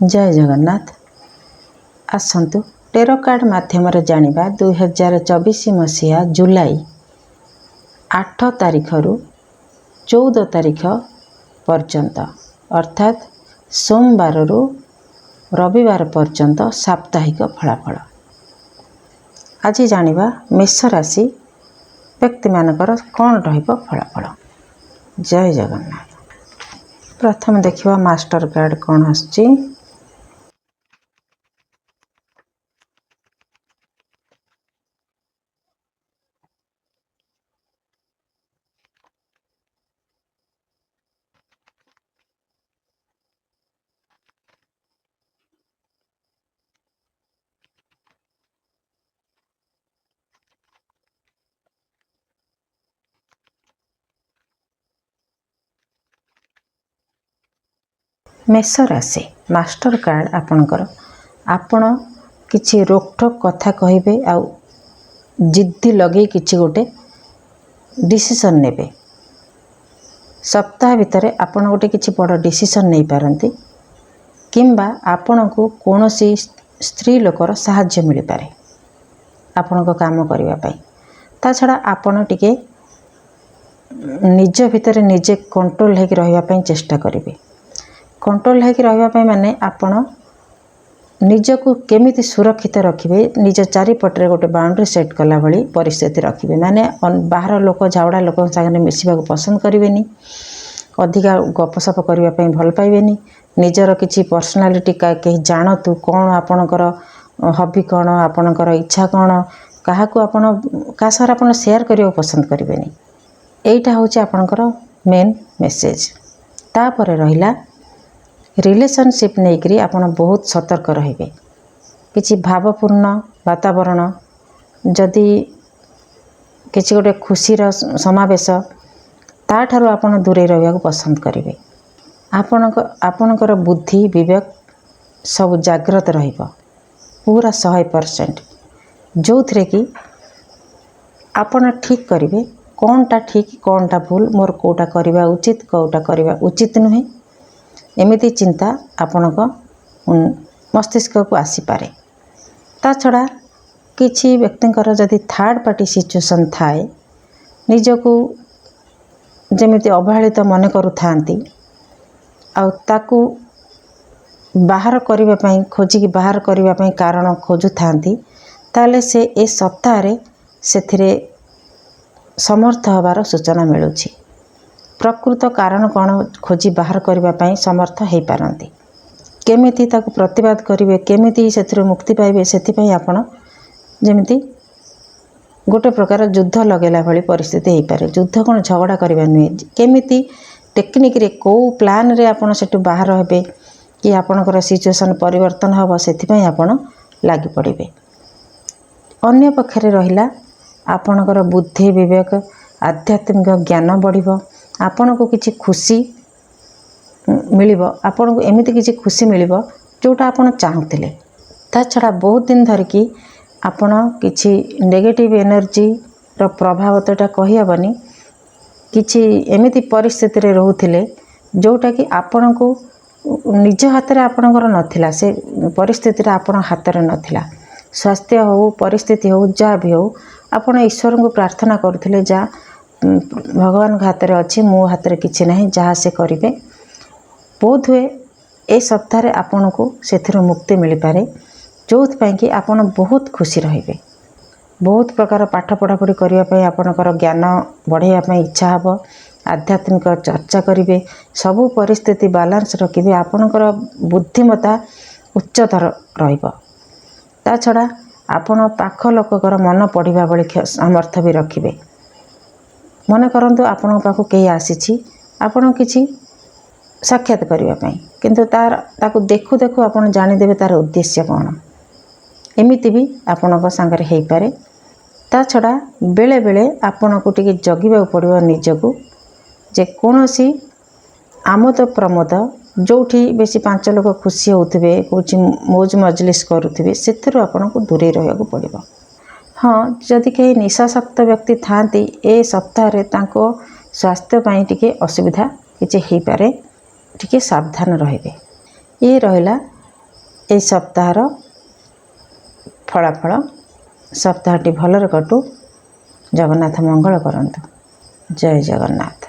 जय Jagannath. आसतु tarot card माध्यम जानिबा 2024 मसीहा जुलाई 8 तारीख रु 14 तारीख पर्यंत अर्थात सोमवार रु रविवार पर्यंत साप्ताहिक फलाफल। आज जानिबा मेष राशि व्यक्ति मानकर कौन रहिबो फलाफल। जय जगन्नाथ। प्रथम देखिबा मास्टर कार्ड कौन आछि। मेष राशि मास्टर कार्ड आपणकर आपण किछि रोकठोक कथा कहिबे आ जिद्दी लगे किछि गोटे डिसीजन नेबे। सप्ताह भितर आपण गोटे किछि बड़ डिसीजन नहीं पारंती किंबा आपण को कोनोसी स्त्री लोकर सहाय्य मिल पारे आपण को काम करिवा पई। ता छडा आपण टिके निज भितर निजे कंट्रोल हेकि रहिवा पई चेष्टा करिवे। कंट्रोल हेकि रहिवा पई माने आपण निजको केमिति सुरक्षित रखिबे, निज चारिपटरे गोटे बाउंड्री सेट कला भली परिस्थिति रखिबे। माने बाहर लोक झावड़ा लोक संगे मिसिबा को पसंद करिवेनी, अधिका गपसप करिवा पई भल पाइबेनी, निजर किछि पर्सनालिटी कहीं जानतु कौन आपणकर हॉबी कौन आपणकर इच्छा कौन काहाकू आपण कासर आपण शेयर करियो पसंद करिवेनी। एइटा होछि आपणकर मेन मेसेज। तापर रहिला रिलेशनशिप नेकरी आपण बहुत सतर्क रहिबे। किछि भावपूर्ण वातावरण जदि किछि गोटे खुशीर समावेश ताठारु आपण दूरे रहिबा पसंद करिवे। आपणकर बुद्धि विवेक सब जागृत रहिबो पूरा 100%, जो थरे कि आपण ठीक करिवे कोनटा ठीक कोनटा भूल, मोर कोटा करिवा उचित कोटा करिवा उचित नुहे, एमिति चिंता आपणक मस्तिष्क को आसी पारे। ता छड़ा किछि व्यक्तिंकर जदि थर्ड पार्टी सिचुएशन थाए निजको जेमिति अवहेलित मन करू थांती आ ताकू बाहर करिवा पई खोजिकी बाहर करिवा पई कारण खोजु थांती, ताले से ए सप्ताह रे सेथिरे समर्थ हबार सूचना मिलुछि। प्रकृत कारण कौन खोजी बाहर करने पाई समर्थ हो पारती। केमिति ताकू प्रतिवाद करेंगे, केमिति से मुक्ति पाइबे, से आपण जमिति गोटे प्रकार युद्ध लगेला भली परिस्थिति हो पारे। युद्ध कौन झगड़ा करवा नुहे, केमिति टेक्निक रे को प्लान रे आपण सेठु बाहर हेबे कि आपणकर सिचुएशन परिवर्तन हम से आपण लगी पड़े। अन्य पक्षरे रहिला आपणकर बुद्धि विवेक आध्यात्मिक ज्ञान बढ़िबो। आपण को किछि खुशी मिलिबो, आपण को एमिति किछि खुशी मिलिबो जोटा आपण चाहुतिले। ता छडा बहुत दिन धर कि आपण किछि नेगेटिव एनर्जी रो प्रभाव तोटा कहि हबनी, किछि एमिति परिस्थिति रे रहउथिले जोटा कि आपण को निज हाथ रे आपणकर नथिला, से परिस्थिति रे आपण हाथ रे नथिला। स्वास्थ्य हो परिस्थिति हो जा भी हो आपण ईश्वर को प्रार्थना करथिले जा भगवान हाथ में अच्छी, मो हाथ में किसी ना जहाँ से करेंगे। बोध हुए ए सप्ताह रे आपन को से मुक्ति मिल पारे, जो कि आपन बहुत खुशी रहिबे। बहुत प्रकार पाठ पढ़ापढ़ी करने आपणकर ज्ञान बढ़ाई इच्छा हम, आध्यात्मिक चर्चा करेंगे, सबू परिस्थिति बालांस रखिए, आपणकर बुद्धिमत्ता उच्चतर रहिबो। ता छड़ा आपण पाख लोकर मन पढ़ा भली सामर्थ्य भी रखिए। मन करंतु आपण पाखु कहीं आसी आपण किछि साक्षात करने, किंतु ताकू देखु देखु आपण जानीदेवे तार उद्देश्य कौन, एमिति भी आपण सांगरे हो पारे। ता छड़ा बेले बेले आपण को टिके जगिबा पड़िबो निजको, जे कोनोसी आमोद प्रमोद जोठी बेसी 5 लोक खुशी होउथिबे, कुछ मौज मजलिस करुथिबे, सेथिरु आपण को दूरे रहबा पड़िबो। हाँ, जदि कहीं निशाशक्त व्यक्ति थांती ए सप्ताह रे तांको स्वास्थ्य पाई टिके असुविधा किछि हो पारे, टिके सावधान रहिबे। ये रहिला এই ସପ୍ତାହର ଫଳାଫଳ। ସପ୍ତାହଟି ଭଲରେ କଟୁ। ଜଗନ୍ନାଥ ମଙ୍ଗଳ କରନ୍ତୁ। ଜୟ ଜଗନ୍ନାଥ।